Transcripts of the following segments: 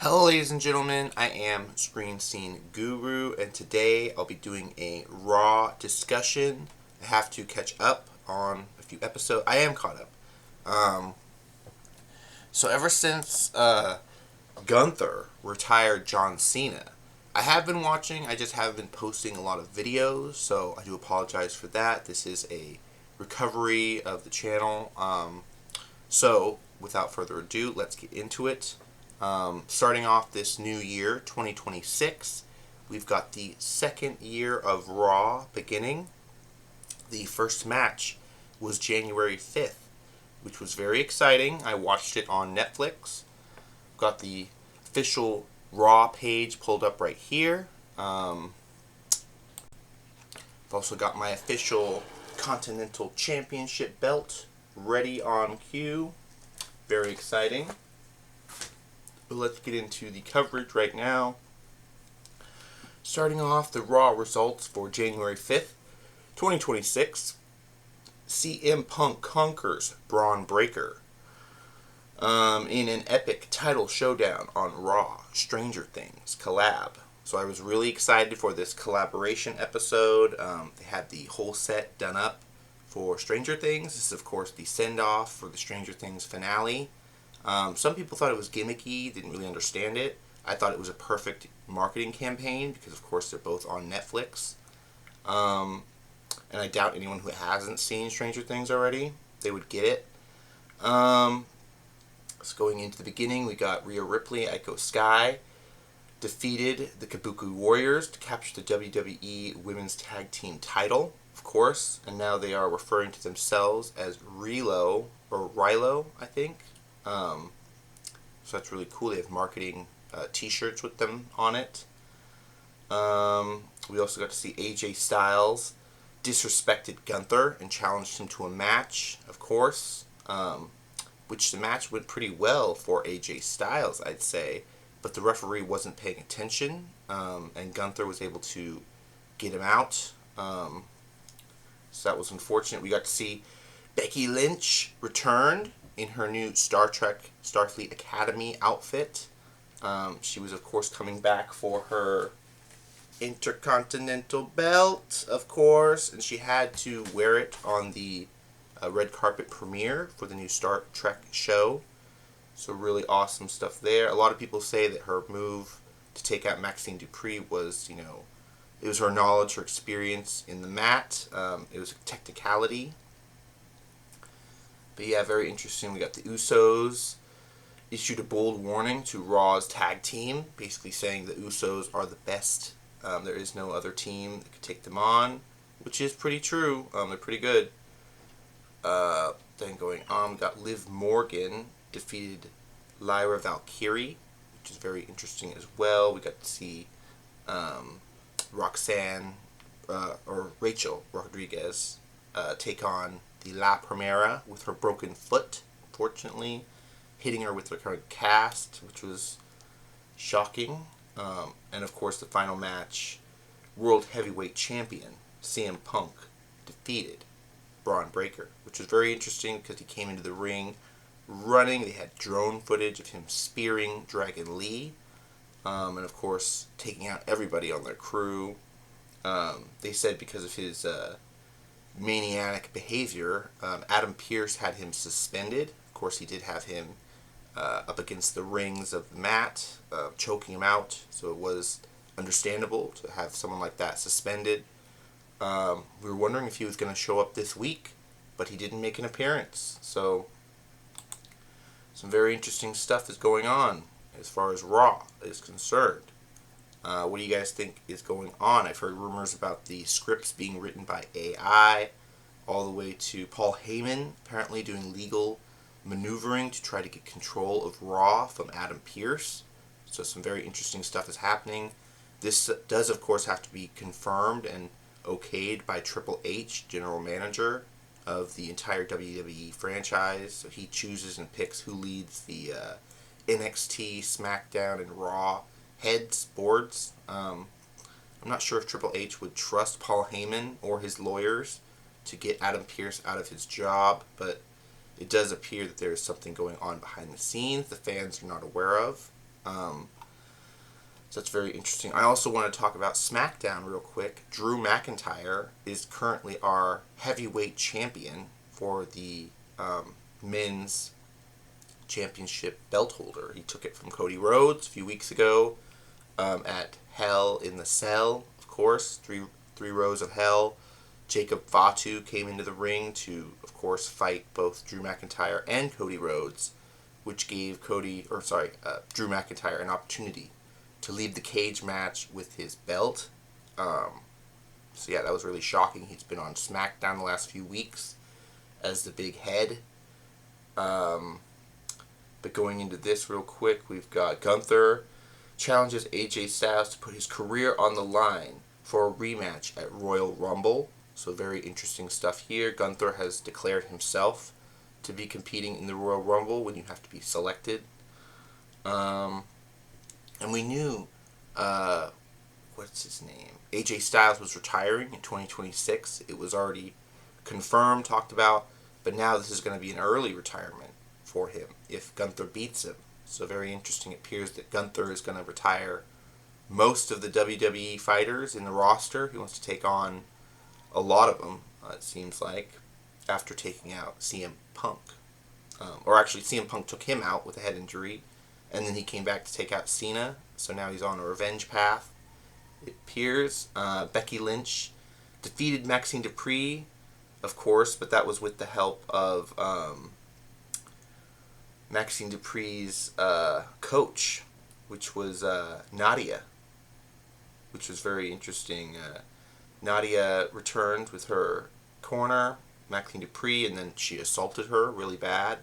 Hello ladies and gentlemen, I am Screen Scene Guru, and today I'll be doing a Raw discussion. I have to catch up on a few episodes. I am caught up. So ever since Gunther retired John Cena, I have been watching, I just haven't been posting a lot of videos, so I do apologize for that. This is a recovery of the channel. So without further ado, let's get into it. Starting off this new year, 2026, we've got the second year of Raw beginning. The first match was January 5th, which was very exciting. I watched it on Netflix. Got the official Raw page pulled up right here. I've also got my official Continental Championship belt ready on cue. Very exciting. But let's get into the coverage right now. Starting off, the Raw results for January 5th, 2026. CM Punk conquers Braun Breaker in an epic title showdown on Raw Stranger Things collab. So I was really excited for this collaboration episode. They had the whole set done up for Stranger Things. This is, of course, the send-off for the Stranger Things finale. Some people thought it was gimmicky, didn't really understand it. I thought it was a perfect marketing campaign because, of course, they're both on Netflix. And I doubt anyone who hasn't seen Stranger Things already, they would get it. So going into the beginning, we got Rhea Ripley, Iko Sky, defeated the Kabuki Warriors to capture the WWE Women's Tag Team title, of course. And now they are referring to themselves as Rilo, or Rilo, I think. So that's really cool. They have marketing t-shirts with them on it. We also got to see AJ Styles disrespected Gunther and challenged him to a match, of course, which the match went pretty well for AJ Styles, I'd say, but the referee wasn't paying attention, and Gunther was able to get him out. So that was unfortunate. We got to see Becky Lynch returned in her new Star Trek Starfleet Academy outfit. She was, of course, coming back for her Intercontinental belt, of course, and she had to wear it on the red carpet premiere for the new Star Trek show. So really awesome stuff there. A lot of people say that her move to take out Maxine Dupree was, it was her knowledge, her experience in the mat. It was a technicality. But yeah, very interesting. We got the Usos issued a bold warning to Raw's tag team, basically saying the Usos are the best. There is no other team that could take them on, which is pretty true. They're pretty good. Then going on, we got Liv Morgan defeated Lyra Valkyrie, which is very interesting as well. We got to see Roxanne, or Rachel Rodriguez, take on the La Primera with her broken foot, unfortunately, hitting her with her current cast, which was shocking. And of course, the final match, World Heavyweight Champion CM Punk defeated Braun Breaker, which was very interesting because he came into the ring running. They had drone footage of him spearing Dragon Lee, and of course, taking out everybody on their crew. They said because of his maniac behavior, Adam Pearce had him suspended. Of course, he did have him up against the rings of the mat, choking him out, so it was understandable to have someone like that suspended. We were wondering if he was going to show up this week, but he didn't make an appearance. So some very interesting stuff is going on as far as Raw is concerned. What do you guys think is going on? I've heard rumors about the scripts being written by AI, all the way to Paul Heyman apparently doing legal maneuvering to try to get control of Raw from Adam Pearce. So some very interesting stuff is happening. This does, of course, have to be confirmed and okayed by Triple H, general manager of the entire WWE franchise. So he chooses and picks who leads the NXT, SmackDown, and Raw boards. I'm not sure if Triple H would trust Paul Heyman or his lawyers to get Adam Pearce out of his job, but it does appear that there is something going on behind the scenes the fans are not aware of. So that's very interesting. I also want to talk about SmackDown real quick. Drew McIntyre is currently our heavyweight champion for the men's championship belt holder. He took it from Cody Rhodes a few weeks ago at Hell in the Cell, of course, three rows of hell. Jacob Fatu came into the ring to, of course, fight both Drew McIntyre and Cody Rhodes, which gave Drew McIntyre an opportunity to leave the cage match with his belt. So yeah, that was really shocking. He's been on SmackDown the last few weeks as the big head. But going into this real quick, we've got Gunther challenges AJ Styles to put his career on the line for a rematch at Royal Rumble. So very interesting stuff here. Gunther has declared himself to be competing in the Royal Rumble when you have to be selected. And we knew, what's his name? AJ Styles was retiring in 2026. It was already confirmed, talked about, but now this is going to be an early retirement for him if Gunther beats him. So very interesting. It appears that Gunther is going to retire most of the WWE fighters in the roster. He wants to take on a lot of them, it seems like, after taking out CM Punk. Or actually, CM Punk took him out with a head injury, and then he came back to take out Cena. So now he's on a revenge path, it appears. Becky Lynch defeated Maxine Dupree, of course, but that was with the help of Maxine Dupree's coach, which was Nadia, which was very interesting. Nadia returned with her corner, Maxine Dupree, and then she assaulted her really bad,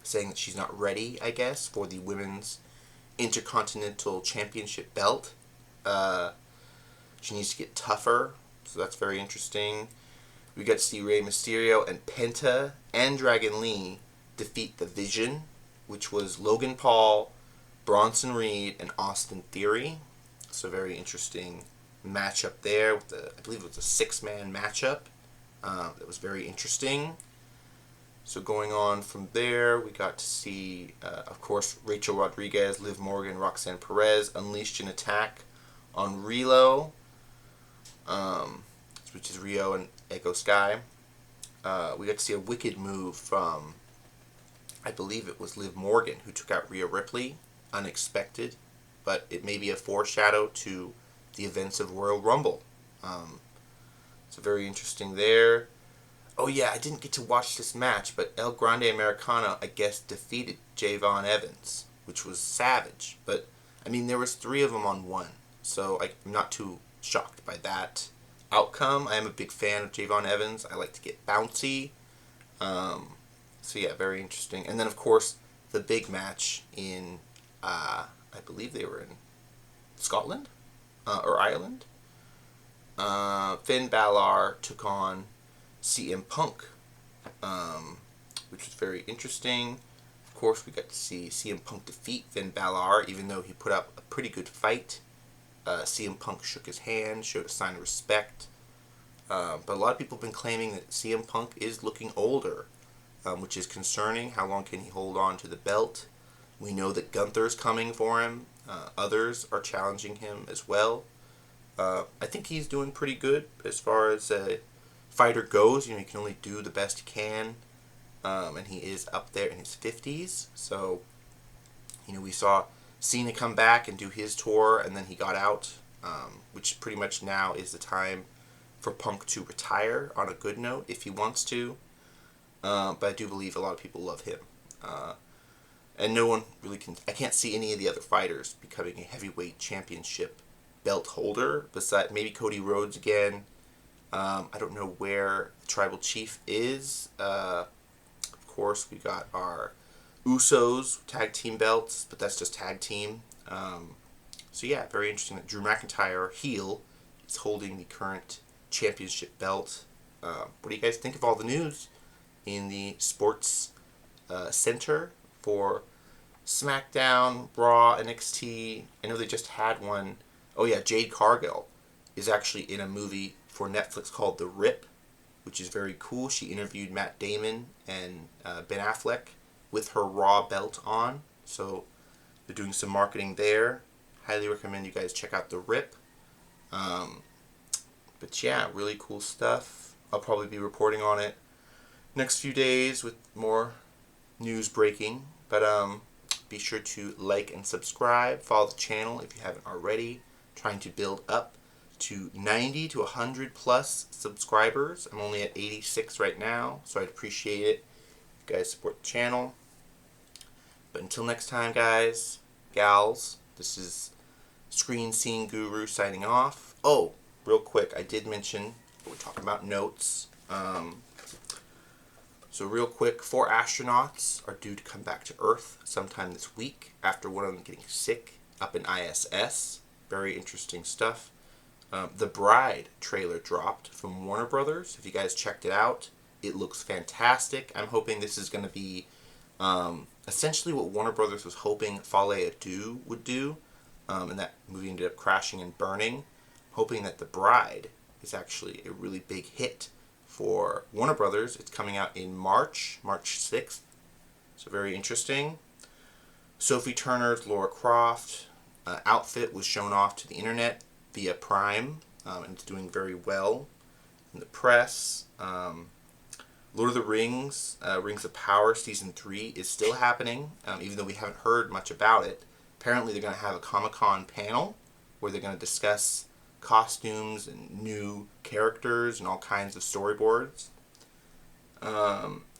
saying that she's not ready, I guess, for the Women's Intercontinental Championship belt. She needs to get tougher, so that's very interesting. We got to see Rey Mysterio and Penta and Dragon Lee defeat The Vision, which was Logan Paul, Bronson Reed, and Austin Theory. So very interesting matchup there. I believe it was a 6-man matchup. That was very interesting. So going on from there, we got to see, of course, Rachel Rodriguez, Liv Morgan, Roxanne Perez unleashed an attack on Relo, which is Rio and Echo Sky. We got to see a wicked move from, I believe it was Liv Morgan, who took out Rhea Ripley. Unexpected, but it may be a foreshadow to the events of Royal Rumble. So very interesting there. Oh yeah, I didn't get to watch this match, but El Grande Americano, I guess, defeated Javon Evans, which was savage. But, I mean, there was 3 of them on 1, so I'm not too shocked by that outcome. I am a big fan of Javon Evans. I like to get bouncy. So yeah, very interesting. And then, of course, the big match in, I believe they were in Scotland or Ireland. Finn Balor took on CM Punk, which was very interesting. Of course, we got to see CM Punk defeat Finn Balor, even though he put up a pretty good fight. CM Punk shook his hand, showed a sign of respect. But a lot of people have been claiming that CM Punk is looking older, which is concerning. How long can he hold on to the belt? We know that Gunther's coming for him. Others are challenging him as well. I think he's doing pretty good as far as a fighter goes. You know, he can only do the best he can. And he is up there in his 50s. So, you know, we saw Cena come back and do his tour, and then he got out, which pretty much now is the time for Punk to retire on a good note if he wants to. But I do believe a lot of people love him. And no one really can... I can't see any of the other fighters becoming a heavyweight championship belt holder, besides maybe Cody Rhodes again. I don't know where the Tribal Chief is. Of course, we got our Usos tag team belts, but that's just tag team. So yeah, very interesting that Drew McIntyre, heel, is holding the current championship belt. What do you guys think of all the news in the sports center for SmackDown, Raw, NXT? I know they just had one. Oh yeah, Jade Cargill is actually in a movie for Netflix called The Rip, which is very cool. She interviewed Matt Damon and Ben Affleck with her Raw belt on. So They're doing some marketing there. Highly recommend you guys check out The Rip. But yeah, really cool stuff. I'll probably be reporting on it next few days with more news breaking. But be sure to like and subscribe. Follow the channel if you haven't already. Trying to build up to 90 to 100 plus subscribers. I'm only at 86 right now, so I'd appreciate it if you guys support the channel. But until next time, guys, gals, this is Screen Scene Guru signing off. Oh, real quick, I did mention we're talking about notes. So real quick, 4 astronauts are due to come back to Earth sometime this week after one of them getting sick up in ISS. Very interesting stuff. The Bride trailer dropped from Warner Brothers. If you guys checked it out, it looks fantastic. I'm hoping this is going to be essentially what Warner Brothers was hoping Fale Adu would do, and that movie ended up crashing and burning. Hoping that The Bride is actually a really big hit for Warner Brothers. It's coming out in March 6th, so very interesting. Sophie Turner's Lara Croft outfit was shown off to the internet via Prime, and it's doing very well in the press. Lord of the Rings, Rings of Power Season 3 is still happening, even though we haven't heard much about it. Apparently they're going to have a Comic-Con panel where they're going to discuss costumes and new characters and all kinds of storyboards.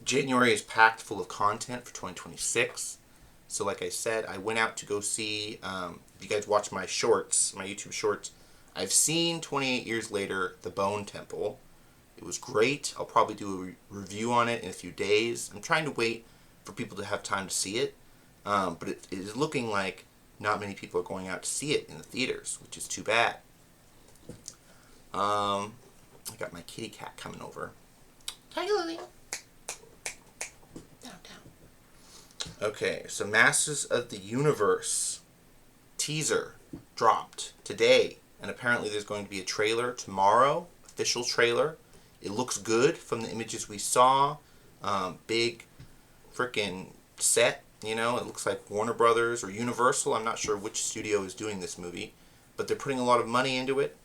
January is packed full of content for 2026. So like I said, I went out to go see, if you guys watch my shorts, my YouTube shorts, I've seen 28 Years Later, The Bone Temple. It was great. I'll probably do a review on it in a few days. I'm trying to wait for people to have time to see it. But it is looking like not many people are going out to see it in the theaters, which is too bad. I got my kitty cat coming over. Hi, Lily. Down. Okay, so Masters of the Universe teaser dropped today, and apparently there's going to be a trailer tomorrow, official trailer. It looks good from the images we saw. Big freaking set, you know. It looks like Warner Brothers or Universal. I'm not sure which studio is doing this movie, but they're putting a lot of money into it.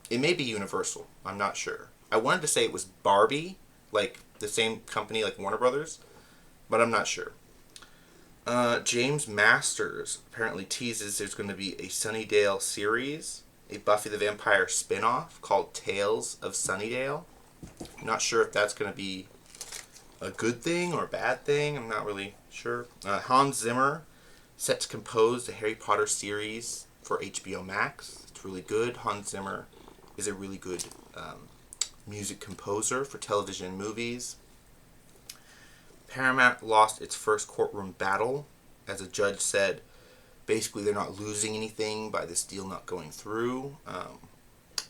It may be Universal. I'm not sure. I wanted to say it was Barbie, like the same company like Warner Brothers, but I'm not sure. James Masters apparently teases there's going to be a Sunnydale series, a Buffy the Vampire spin-off called Tales of Sunnydale. I'm not sure if that's going to be a good thing or a bad thing. I'm not really sure. Hans Zimmer set to compose the Harry Potter series for HBO Max. It's really good. Hans Zimmer is a really good music composer for television and movies. Paramount lost its first courtroom battle, as a judge said. Basically, they're not losing anything by this deal not going through.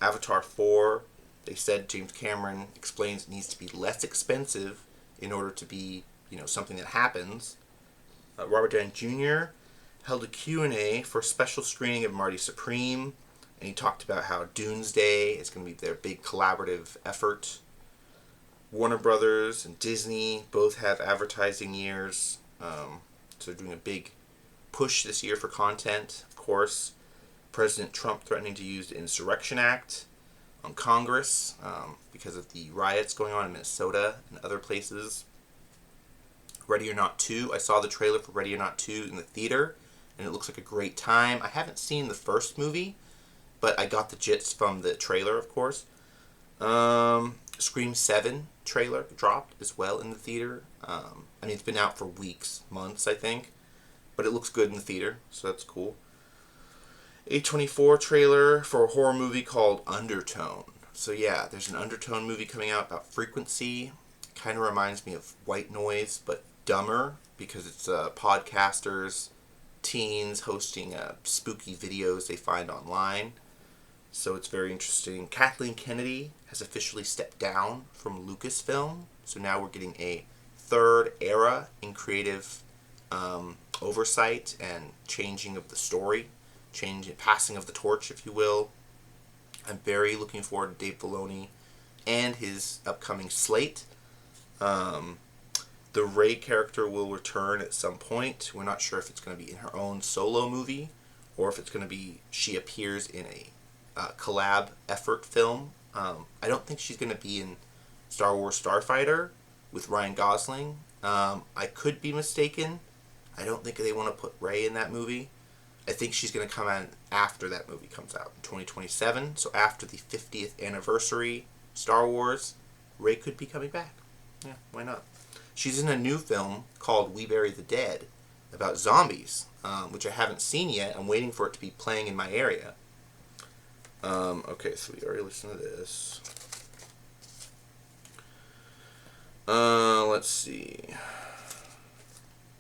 Avatar 4, they said James Cameron explains it needs to be less expensive in order to be, something that happens. Robert Downey Jr. held a Q&A for a special screening of Marty Supreme, and he talked about how Doomsday is going to be their big collaborative effort. Warner Brothers and Disney both have advertising years, so they're doing a big push this year for content. Of course, President Trump threatening to use the Insurrection Act on Congress because of the riots going on in Minnesota and other places. Ready or Not 2. I saw the trailer for Ready or Not 2 in the theater, and it looks like a great time. I haven't seen the first movie, but I got the gist from the trailer, of course. Scream 7 trailer dropped as well in the theater. It's been out for weeks, months, I think, but it looks good in the theater, so that's cool. A24 trailer for a horror movie called Undertone. So yeah, there's an Undertone movie coming out about frequency. Kind of reminds me of White Noise, but dumber, because it's podcasters, teens hosting spooky videos they find online. So it's very interesting. Kathleen Kennedy has officially stepped down from Lucasfilm, so now we're getting a third era in creative oversight and changing of the story, passing of the torch, if you will. I'm very looking forward to Dave Filoni and his upcoming slate. The The Rey character will return at some point. We're not sure if it's going to be in her own solo movie or if it's going to be she appears in a collab effort film. I don't think she's going to be in Star Wars Starfighter with Ryan Gosling. I could be mistaken. I don't think they want to put Rey in that movie. I think she's going to come out after that movie comes out in 2027. So after the 50th anniversary Star Wars, Rey could be coming back. Yeah, why not? She's in a new film called We Bury the Dead about zombies, which I haven't seen yet. I'm waiting for it to be playing in my area. Okay, so we already listened to this. Let's see.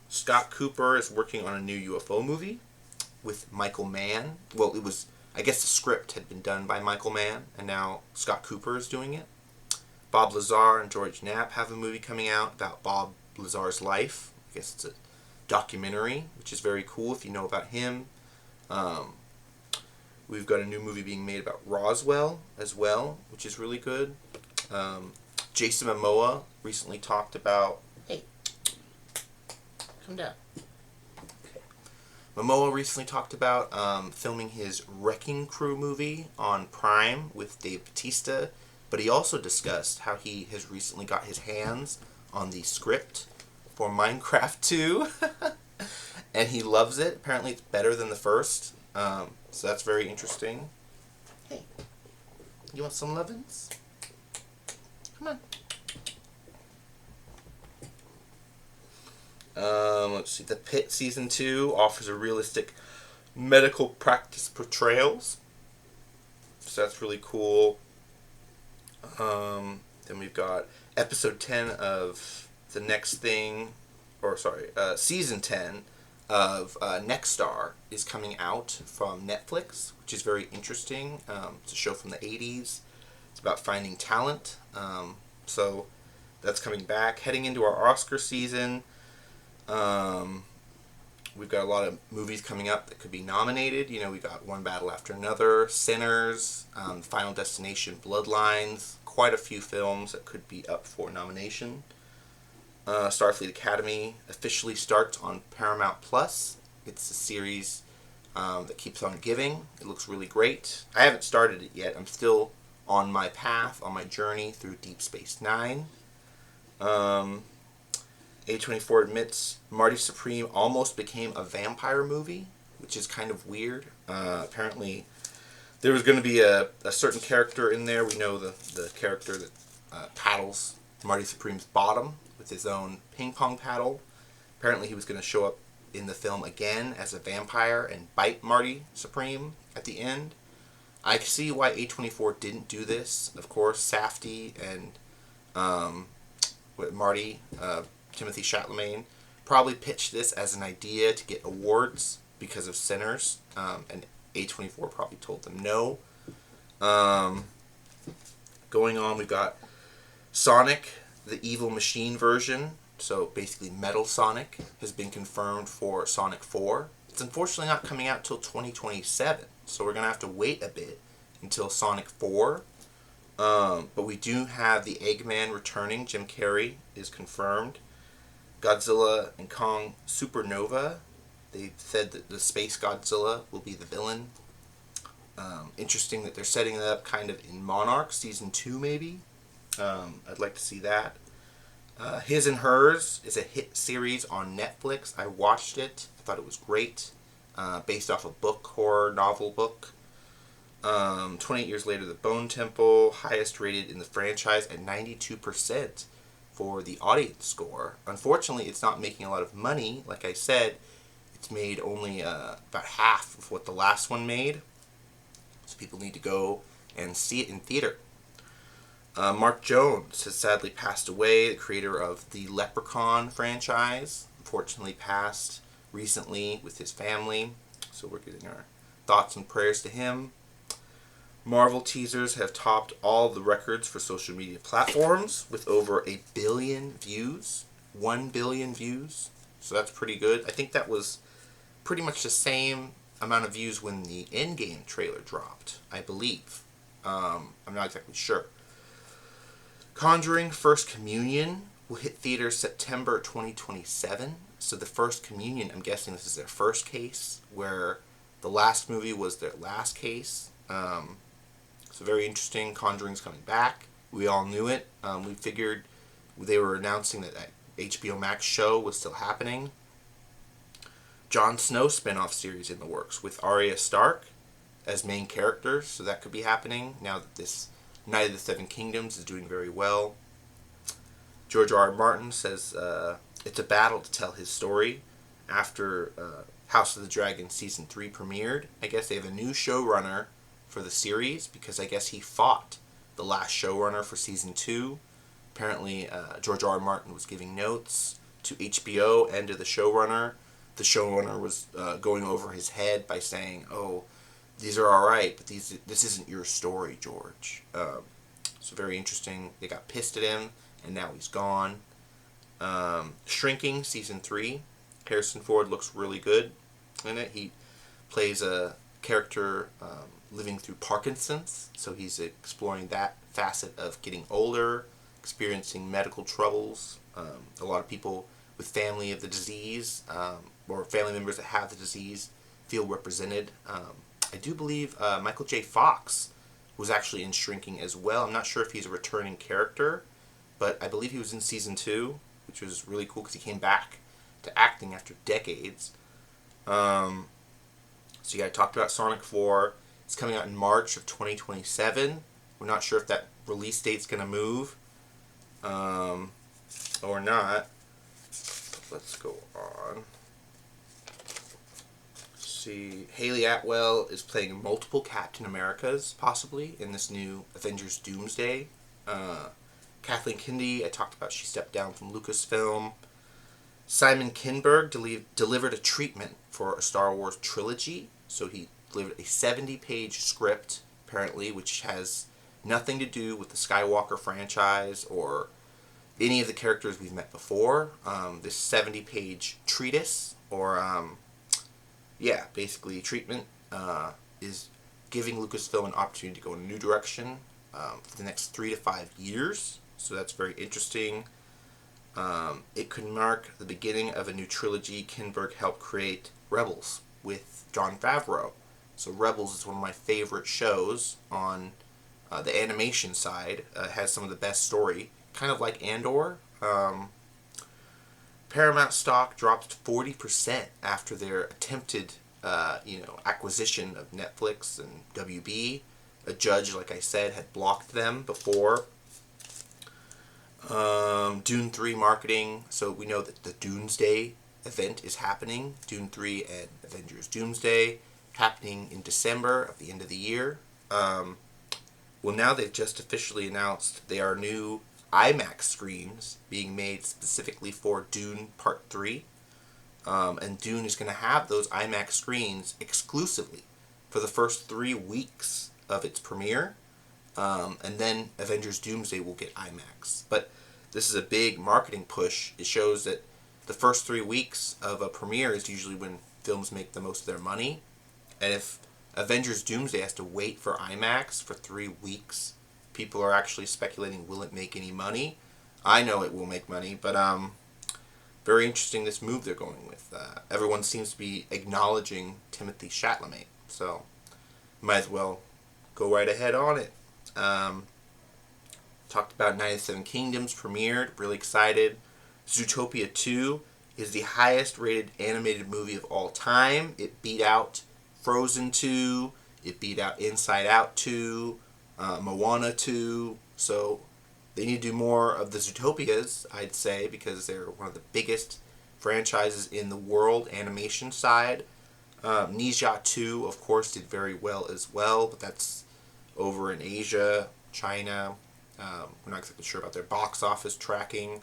Scott Cooper is working on a new UFO movie with Michael Mann. Well, it was, I guess the script had been done by Michael Mann, and now Scott Cooper is doing it. Bob Lazar and George Knapp have a movie coming out about Bob Lazar's life. I guess it's a documentary, which is very cool if you know about him. We've got a new movie being made about Roswell as well, which is really good. Jason Momoa recently talked about... Hey, come down. Okay. Momoa recently talked about filming his Wrecking Crew movie on Prime with Dave Bautista, but he also discussed how he has recently got his hands on the script for Minecraft 2, and he loves it. Apparently it's better than the first, so that's very interesting. Hey, you want some lovin's? Come on. Let's see. The Pit Season 2 offers a realistic medical practice portrayals, so that's really cool. Then we've got episode 10 of the next thing, season 10 of Next Star is coming out from Netflix, which is very interesting. It's a show from the 80s. It's about finding talent. So that's coming back. Heading into our Oscar season, we've got a lot of movies coming up that could be nominated. You know, we got One Battle After Another, Sinners, Final Destination, Bloodlines, quite a few films that could be up for nomination. Starfleet Academy officially starts on Paramount Plus. It's a series that keeps on giving. It looks really great. I haven't started it yet. I'm still on my path, on my journey through Deep Space Nine. A24 admits Marty Supreme almost became a vampire movie, which is kind of weird. Apparently, there was going to be a certain character in there. We know the character that paddles Marty Supreme's bottom with his own ping pong paddle. Apparently, he was going to show up in the film again as a vampire and bite Marty Supreme at the end. I see why A24 didn't do this. Of course, Safdie and Marty, Timothy Chalamet, probably pitched this as an idea to get awards because of Sinners, and A24 probably told them no. Going on, we've got Sonic, the Evil Machine version, so basically Metal Sonic, has been confirmed for Sonic 4. It's unfortunately not coming out till 2027, so we're going to have to wait a bit until Sonic 4. But we do have the Eggman returning. Jim Carrey is confirmed. Godzilla and Kong Supernova. They said that the Space Godzilla will be the villain. Interesting that they're setting it up kind of in Monarch Season 2 maybe. I'd like to see that. His and Hers is a hit series on Netflix. I watched it. I thought it was great. Based off a horror novel book. 28 Years Later, The Bone Temple, highest rated in the franchise at 92% for the audience score. Unfortunately, it's not making a lot of money. Like I said, it's made only about half of what the last one made. So people need to go and see it in theater. Mark Jones has sadly passed away, the creator of the Leprechaun franchise. Unfortunately passed recently with his family. So we're giving our thoughts and prayers to him. Marvel teasers have topped all the records for social media platforms with over 1 billion views. 1 billion views. So that's pretty good. I think that was pretty much the same amount of views when the Endgame trailer dropped, I believe. I'm not exactly sure. Conjuring First Communion will hit theaters September 2027. So the First Communion, I'm guessing this is their first case, where the last movie was their last case. So very interesting. Conjuring's coming back. We all knew it. We figured they were announcing that HBO Max show was still happening. Jon Snow spin-off series in the works with Arya Stark as main characters, so that could be happening now that this Knight of the Seven Kingdoms is doing very well. George R. R. Martin says it's a battle to tell his story after House of the Dragon Season 3 premiered. I guess they have a new showrunner for the series because I guess he fought the last showrunner for Season 2. Apparently, George R. R. Martin was giving notes to HBO and to the showrunner. The showrunner was going over his head by saying, "Oh, these are all right, but this isn't your story, George." So very interesting. They got pissed at him, and now he's gone. Shrinking Season 3. Harrison Ford looks really good in it. He plays a character living through Parkinson's, so he's exploring that facet of getting older, experiencing medical troubles. A lot of people with family of the disease, or family members that have the disease, feel represented. I do believe Michael J. Fox was actually in Shrinking as well. I'm not sure if he's a returning character, but I believe he was in Season 2, which was really cool because he came back to acting after decades. So yeah, I talked about Sonic 4. It's coming out in March of 2027. We're not sure if that release date's going to move or not. Let's go on. See, Haley Atwell is playing multiple Captain Americas, possibly, in this new Avengers Doomsday. Kathleen Kennedy, I talked about, she stepped down from Lucasfilm. Simon Kinberg delivered a treatment for a Star Wars trilogy. So he delivered a 70-page script, apparently, which has nothing to do with the Skywalker franchise or any of the characters we've met before. This 70-page treatise, or basically treatment, is giving Lucasfilm an opportunity to go in a new direction for the next 3 to 5 years. So that's very interesting. It could mark the beginning of a new trilogy. Kinberg helped create Rebels with Jon Favreau. So Rebels is one of my favorite shows on the animation side. It has some of the best story, kind of like Andor. Paramount stock dropped 40% after their attempted acquisition of Netflix and WB. A judge, like I said, had blocked them before. Dune 3 marketing. So we know that the Doomsday event is happening. Dune 3 and Avengers Doomsday happening in December of the end of the year. Well, now they've just officially announced there are new IMAX screens being made specifically for Dune Part 3. And Dune is going to have those IMAX screens exclusively for the first 3 weeks of its premiere. And then Avengers Doomsday will get IMAX. But this is a big marketing push. It shows that the first 3 weeks of a premiere is usually when films make the most of their money. And if Avengers Doomsday has to wait for IMAX for 3 weeks, people are actually speculating, will it make any money? I know it will make money, but very interesting this move they're going with. Everyone seems to be acknowledging Timothée Chalamet, so might as well go right ahead on it. Talked about Knight of the Seven Kingdoms premiered, really excited. Zootopia 2 is the highest rated animated movie of all time. It beat out Frozen 2, it beat out Inside Out 2, Moana 2, so they need to do more of the Zootopias, I'd say, because they're one of the biggest franchises in the world, animation side. Ninja 2, of course, did very well as well, but that's over in Asia, China. We're not exactly sure about their box office tracking.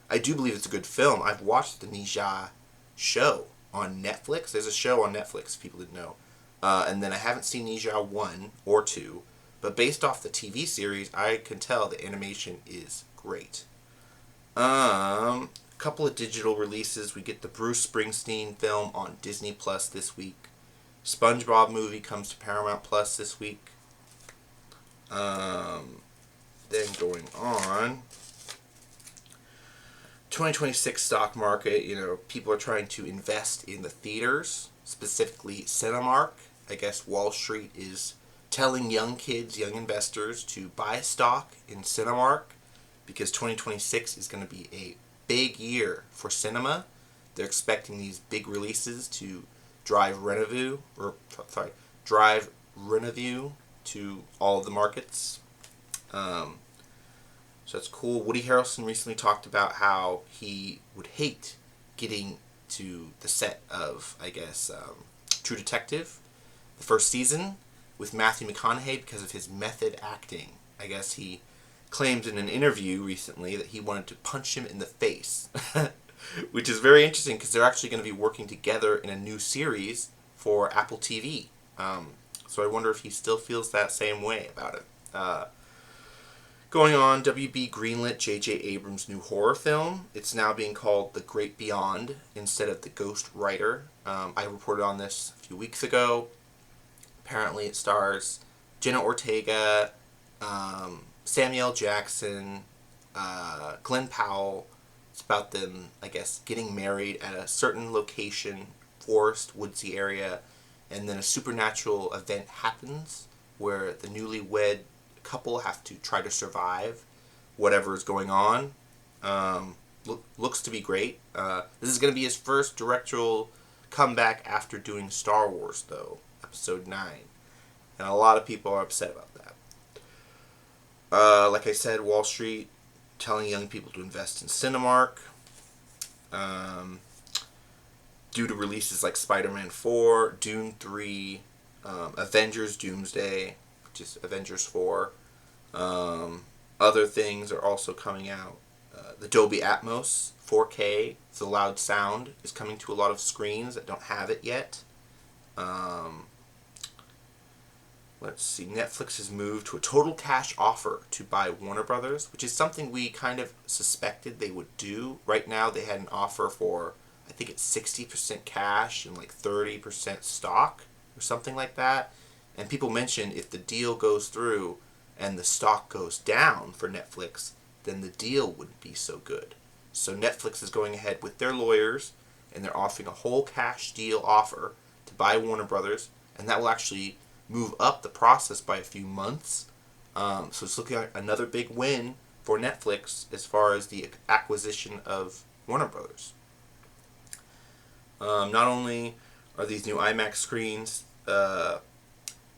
I do believe it's a good film. I've watched the Ninja show on Netflix. There's a show on Netflix, people didn't know. And then I haven't seen Ninja 1 or 2. But based off the TV series, I can tell the animation is great. A couple of digital releases. We get the Bruce Springsteen film on Disney Plus this week. SpongeBob movie comes to Paramount Plus this week. Then going on, 2026 stock market, people are trying to invest in the theaters, specifically Cinemark. I guess Wall Street is telling young kids, young investors, to buy stock in Cinemark because 2026 is going to be a big year for cinema. They're expecting these big releases to drive revenue to all of the markets. So that's cool. Woody Harrelson recently talked about how he would hate getting to the set of, True Detective, the first season, with Matthew McConaughey because of his method acting. I guess he claimed in an interview recently that he wanted to punch him in the face, which is very interesting because they're actually going to be working together in a new series for Apple TV. So I wonder if he still feels that same way about it. Going on, WB greenlit J.J. Abrams' new horror film. It's now being called The Great Beyond instead of The Ghost Writer. I reported on this a few weeks ago. Apparently it stars Jenna Ortega, Samuel Jackson, Glenn Powell. It's about them, getting married at a certain location, forest, woodsy area, and then a supernatural event happens where the newlywed couple have to try to survive whatever is going on. Looks to be great. This is going to be his first directorial comeback after doing Star Wars, though, Episode 9. And a lot of people are upset about that. Like I said, Wall Street telling young people to invest in Cinemark. Due to releases like Spider-Man 4, Dune 3, Avengers Doomsday, which is Avengers 4. Other things are also coming out. The Dolby Atmos 4K, the loud sound, is coming to a lot of screens that don't have it yet. Let's see, Netflix has moved to a total cash offer to buy Warner Brothers, which is something we kind of suspected they would do. Right now they had an offer for, I think it's 60% cash and 30% stock or something like that. And people mentioned if the deal goes through and the stock goes down for Netflix, then the deal wouldn't be so good. So Netflix is going ahead with their lawyers, and they're offering a whole cash deal offer to buy Warner Brothers, and that will actually move up the process by a few months. So it's looking like another big win for Netflix as far as the acquisition of Warner Brothers. Not only are these new IMAX screens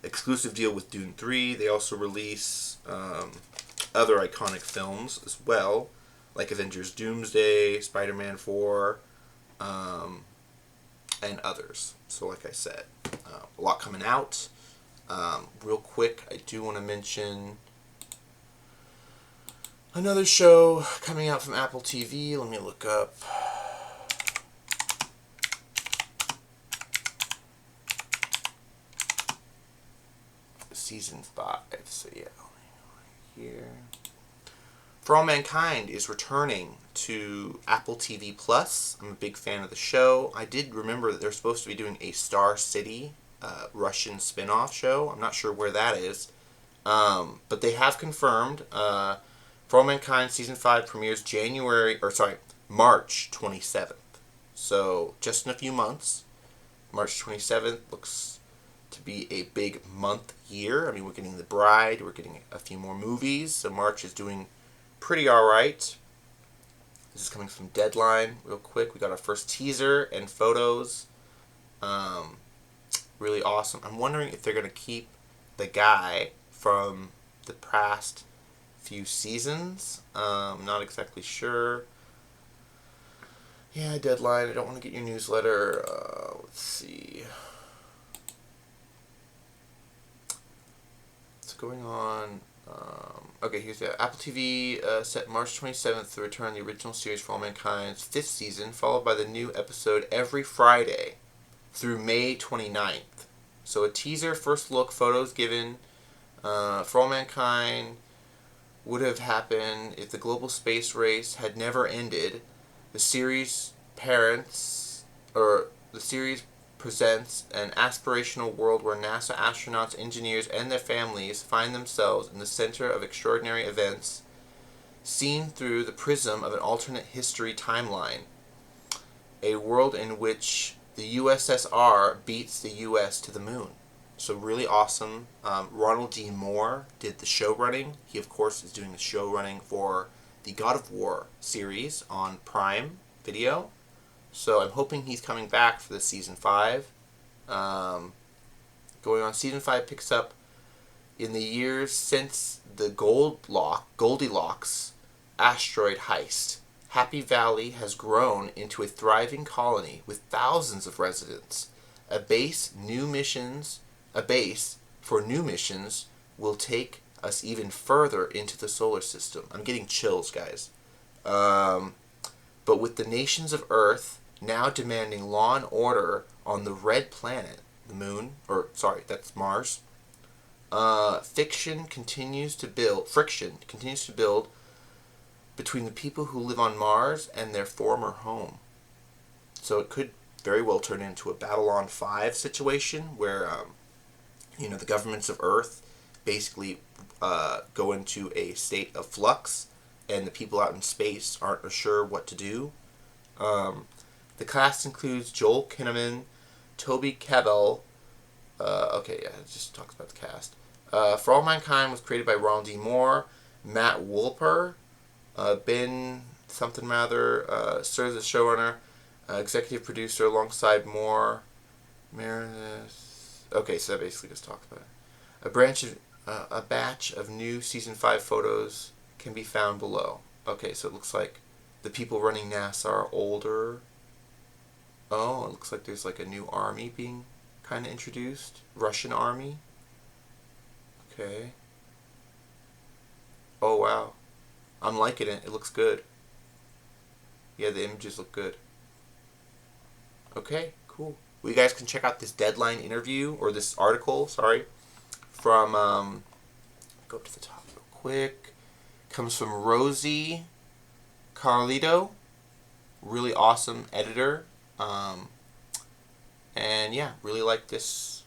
exclusive deal with Dune 3, they also release other iconic films as well, like Avengers Doomsday, Spider-Man 4, and others. So like I said, a lot coming out. Real quick, I do want to mention another show coming out from Apple TV. Let me look up. Season 5. So yeah, here. For All Mankind is returning to Apple TV Plus. I'm a big fan of the show. I did remember that they're supposed to be doing a Star City Russian spin-off show. I'm not sure where that is. But they have confirmed For All Mankind Season 5 premieres March 27th. So just in a few months. March 27th looks to be a big month year. I mean, we're getting The Bride, we're getting a few more movies, so March is doing pretty alright. This is coming from Deadline. Real quick, we got our first teaser and photos. Really awesome. I'm wondering if they're going to keep the guy from the past few seasons. Not exactly sure. Yeah, Deadline. I don't want to get your newsletter. Let's see. What's going on? Okay, here's the Apple TV set March 27th to return the original series For All Mankind's 5th season, followed by the new episode every Friday through May 29th. So a teaser, first look, photos given. For All Mankind would have happened if the global space race had never ended. The series presents an aspirational world where NASA astronauts, engineers, and their families find themselves in the center of extraordinary events seen through the prism of an alternate history timeline. A world in which the USSR beats the US to the moon. So really awesome. Ronald D. Moore did the show running. He, of course, is doing the show running for the God of War series on Prime Video. So I'm hoping he's coming back for the season 5. Going on, season 5 picks up in the years since the Goldilocks asteroid heist. Happy Valley has grown into a thriving colony with thousands of residents. A base for new missions will take us even further into the solar system. I'm getting chills, guys. But with the nations of Earth now demanding law and order on the red planet, the moon, that's Mars, friction continues to build between the people who live on Mars and their former home. So it could very well turn into a Babylon 5 situation where, the governments of Earth basically go into a state of flux, and the people out in space aren't sure what to do. The cast includes Joel Kinnaman, Toby Kebbell. It just talks about the cast. For All Mankind was created by Ronald D. Moore, Matt Wolper, Ben something rather, serves as showrunner, executive producer alongside Moore, Meredith. Okay, so that basically just talks about it. A batch of new season 5 photos can be found below. Okay, so it looks like the people running NASA are older. Oh, it looks like there's like a new army being kind of introduced. Russian army. Okay. Oh, wow. I'm liking it. It looks good. Yeah, the images look good. Okay, cool. Well, you guys can check out this Deadline interview, or this article, from, go up to the top real quick. Comes from Rosie Carlito. Really awesome editor. And yeah, really like this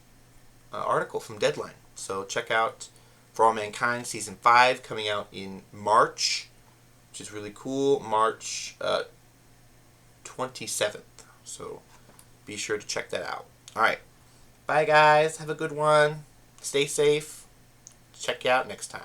article from Deadline. So check out For All Mankind Season 5 coming out in March, which is really cool. March 27th. So be sure to check that out. Alright. Bye, guys. Have a good one. Stay safe. Check you out next time.